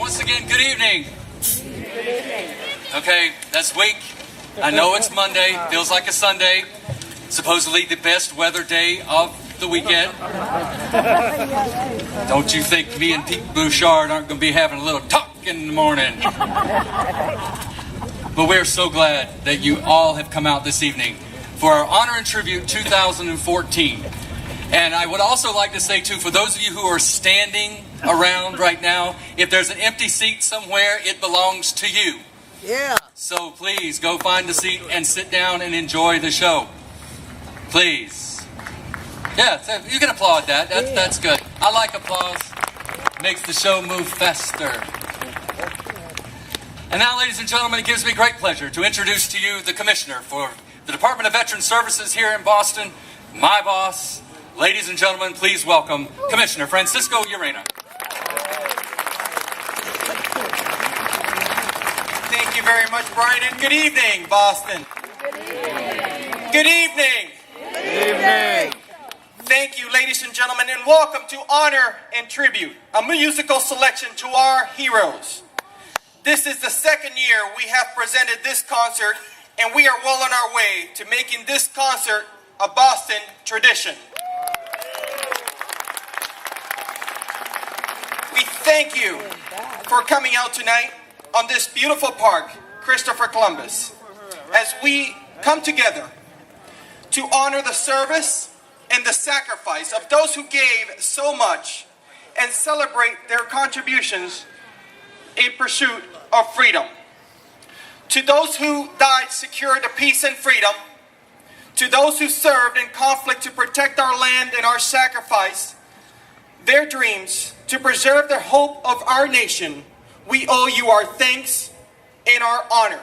once again, good evening. Good evening. Okay, that's week. I know it's Monday, feels like a Sunday. Supposedly the best weather day of the weekend. Don't you think me and Pete Bouchard aren't going to be having a little talk in the morning? But we're so glad that you all have come out this evening for our Honor and Tribute 2014. And I would also like to say, too, for those of you who are standing around right now, if there's an empty seat somewhere, it belongs to you. Yeah. So please go find a seat and sit down and enjoy the show. Please. Yeah, you can applaud that. That's good. I like applause. Makes the show move faster. And now, ladies and gentlemen, it gives me great pleasure to introduce to you the Commissioner for the Department of Veteran Services here in Boston, my boss. Ladies and gentlemen, please welcome Commissioner Francisco Urena. Thank you very much, Brian, and good evening, Boston. Good evening. Good evening. Good evening. Thank you, ladies and gentlemen, and welcome to Honor and Tribute, a musical selection to our heroes. This is the second year we have presented this concert, and we are well on our way to making this concert a Boston tradition. We thank you for coming out tonight on this beautiful park, Christopher Columbus, as we come together to honor the service and the sacrifice of those who gave so much and celebrate their contributions in pursuit of freedom. To those who died securing the peace and freedom, to those who served in conflict to protect our land and our sacrifice, their dreams to preserve the hope of our nation, we owe you our thanks and our honor.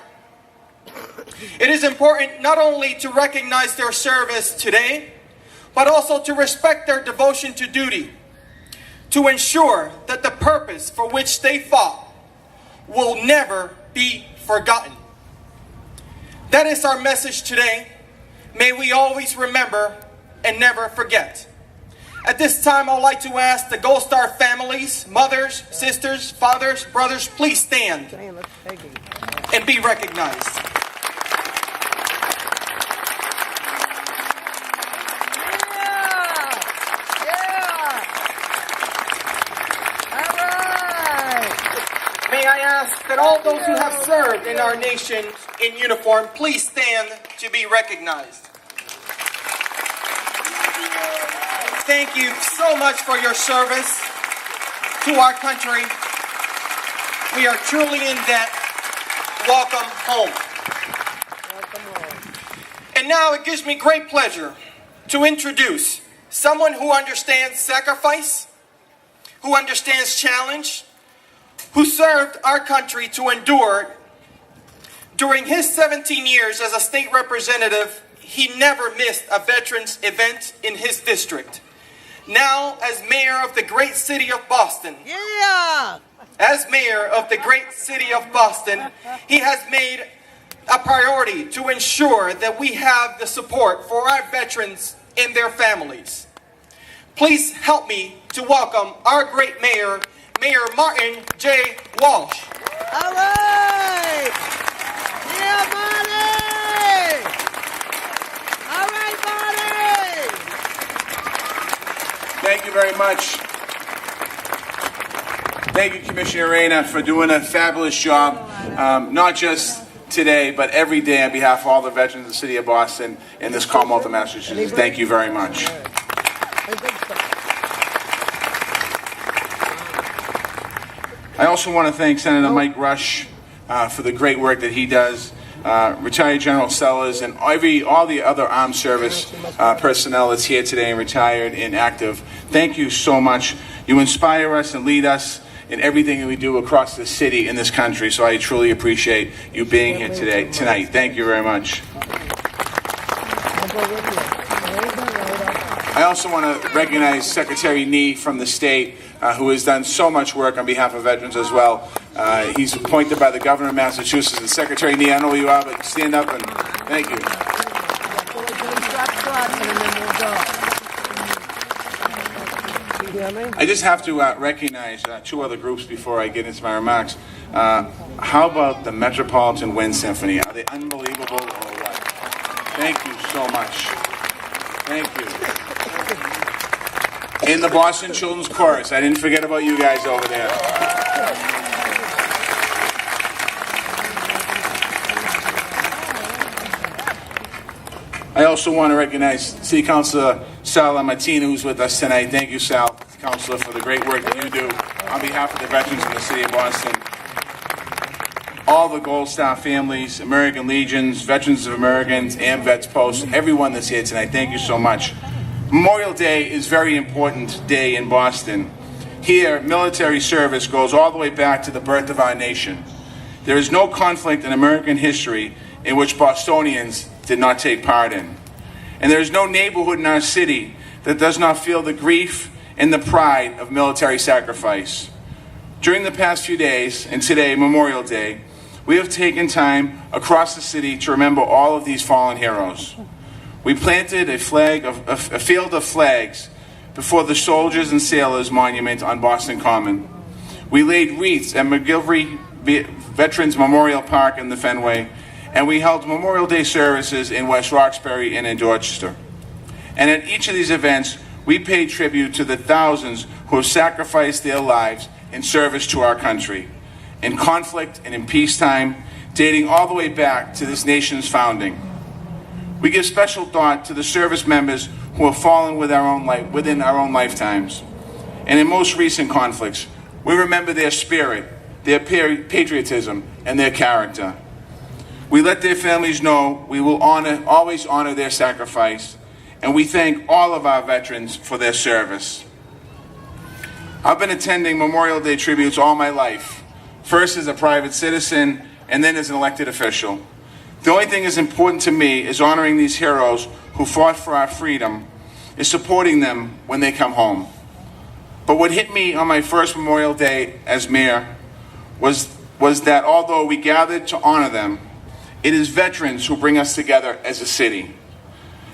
It is important not only to recognize their service today, but also to respect their devotion to duty, to ensure that the purpose for which they fought will never be forgotten. That is our message today. May we always remember and never forget. At this time, I'd like to ask the Gold Star families, mothers, sisters, fathers, brothers, please stand and be recognized. May I ask that all those who have served in our nation in uniform, please stand to be recognized. Thank you so much for your service to our country. We are truly in debt. Welcome home. And now it gives me great pleasure to introduce someone who understands sacrifice, who understands challenge, who served our country to endure. During his 17 years as a state representative, he never missed a veterans event in his district. Now, as mayor of the great city of Boston, as mayor of the great city of Boston, he has made a priority to ensure that we have the support for our veterans and their families. Please help me to welcome our great mayor, Mayor Martin J. Walsh. All right! Yeah, buddy! All right, buddy! Thank you very much. Thank you, Commissioner Urena, for doing a fabulous job, not just today, but every day on behalf of all the veterans of the city of Boston and this Commonwealth of Massachusetts. Thank you very much. I also want to thank Senator Mike Rush for the great work that he does, retired General Sellers, and all the other armed service personnel that's here today and retired and active. Thank you so much. You inspire us and lead us in everything that we do across the city in this country, so I truly appreciate you being here tonight. Thank you very much. I also want to recognize Secretary Nee from the state, who has done so much work on behalf of veterans as well. He's appointed by the governor of Massachusetts. And Secretary Nee, I know who you are, but stand up and thank you. I just have to recognize two other groups before I get into my remarks. How about the Metropolitan Wind Symphony? Are they unbelievable or what? Thank you so much. Thank you. In the Boston Children's Chorus. I didn't forget about you guys over there. I also want to recognize City Councilor Sal Martina, who's with us tonight. Thank you, Sal, Councilor, for the great work that you do on behalf of the veterans in the City of Boston. All the Gold Star families, American Legions, Veterans of Americans, and Vets Post, everyone that's here tonight, thank you so much. Memorial Day is a very important day in Boston. Here, military service goes all the way back to the birth of our nation. There is no conflict in American history in which Bostonians did not take part in. And there is no neighborhood in our city that does not feel the grief and the pride of military sacrifice. During the past few days, and today, Memorial Day, we have taken time across the city to remember all of these fallen heroes. We planted a field of flags before the Soldiers and Sailors Monument on Boston Common. We laid wreaths at McGillivray Veterans Memorial Park in the Fenway, and we held Memorial Day services in West Roxbury and in Dorchester. And at each of these events, we paid tribute to the thousands who have sacrificed their lives in service to our country, in conflict and in peacetime, dating all the way back to this nation's founding. We give special thought to the service members who have fallen within our own lifetimes. And in most recent conflicts, we remember their spirit, their patriotism, and their character. We let their families know we will always honor their sacrifice, and we thank all of our veterans for their service. I've been attending Memorial Day tributes all my life, first as a private citizen and then as an elected official. The only thing that's important to me is honoring these heroes who fought for our freedom, is supporting them when they come home. But what hit me on my first Memorial Day as mayor was that although we gathered to honor them, it is veterans who bring us together as a city.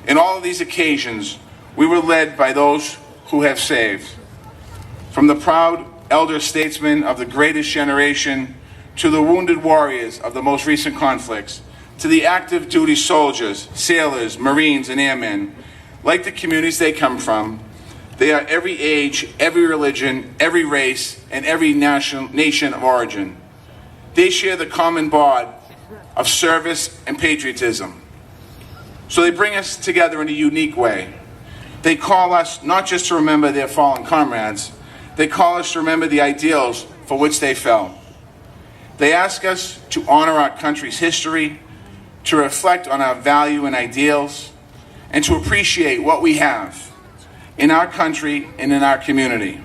In all of these occasions, we were led by those who have saved. From the proud elder statesmen of the greatest generation to the wounded warriors of the most recent conflicts, to the active duty soldiers, sailors, Marines, and airmen, like the communities they come from, they are every age, every religion, every race, and every nation of origin. They share the common bond of service and patriotism. So they bring us together in a unique way. They call us not just to remember their fallen comrades, they call us to remember the ideals for which they fell. They ask us to honor our country's history, to reflect on our value and ideals, and to appreciate what we have in our country and in our community.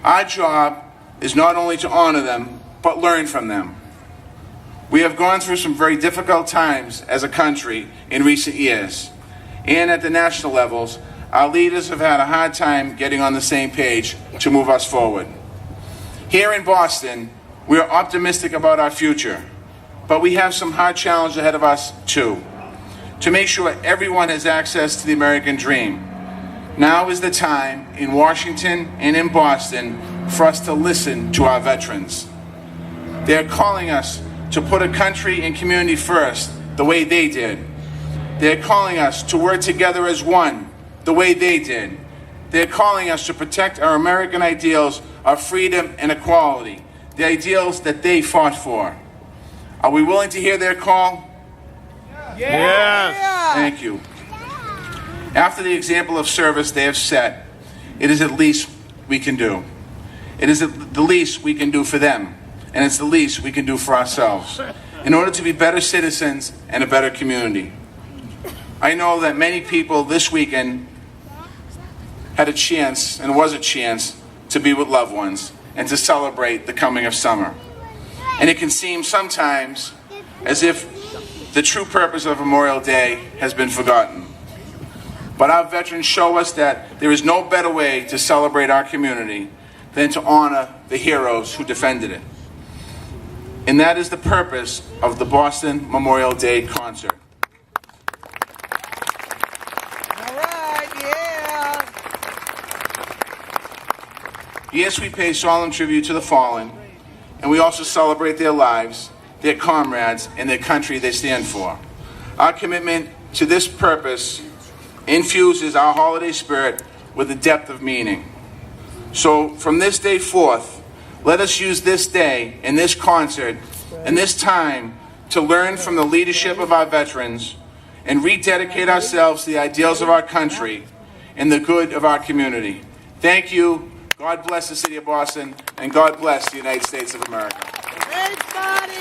Our job is not only to honor them, but learn from them. We have gone through some very difficult times as a country in recent years, and at the national levels, our leaders have had a hard time getting on the same page to move us forward. Here in Boston, we are optimistic about our future, but we have some hard challenges ahead of us too. To make sure everyone has access to the American dream, now is the time in Washington and in Boston for us to listen to our veterans. They're calling us to put a country and community first, the way they did. They're calling us to work together as one, the way they did. They're calling us to protect our American ideals of freedom and equality, the ideals that they fought for. Are we willing to hear their call? Yes. Thank you. After the example of service they have set, it is the least we can do. It is the least we can do for them, and it's the least we can do for ourselves in order to be better citizens and a better community. I know that many people this weekend had a chance, and was a chance, to be with loved ones and to celebrate the coming of summer. And it can seem sometimes as if the true purpose of Memorial Day has been forgotten. But our veterans show us that there is no better way to celebrate our community than to honor the heroes who defended it. And that is the purpose of the Boston Memorial Day concert. All right, yeah. this we pay solemn tribute to the fallen, and we also celebrate their lives, their comrades, and their country they stand for. Our commitment to this purpose infuses our holiday spirit with a depth of meaning. So from this day forth, let us use this day and this concert and this time to learn from the leadership of our veterans and rededicate ourselves to the ideals of our country and the good of our community. Thank you. God bless the city of Boston, and God bless the United States of America. Thanks, buddy.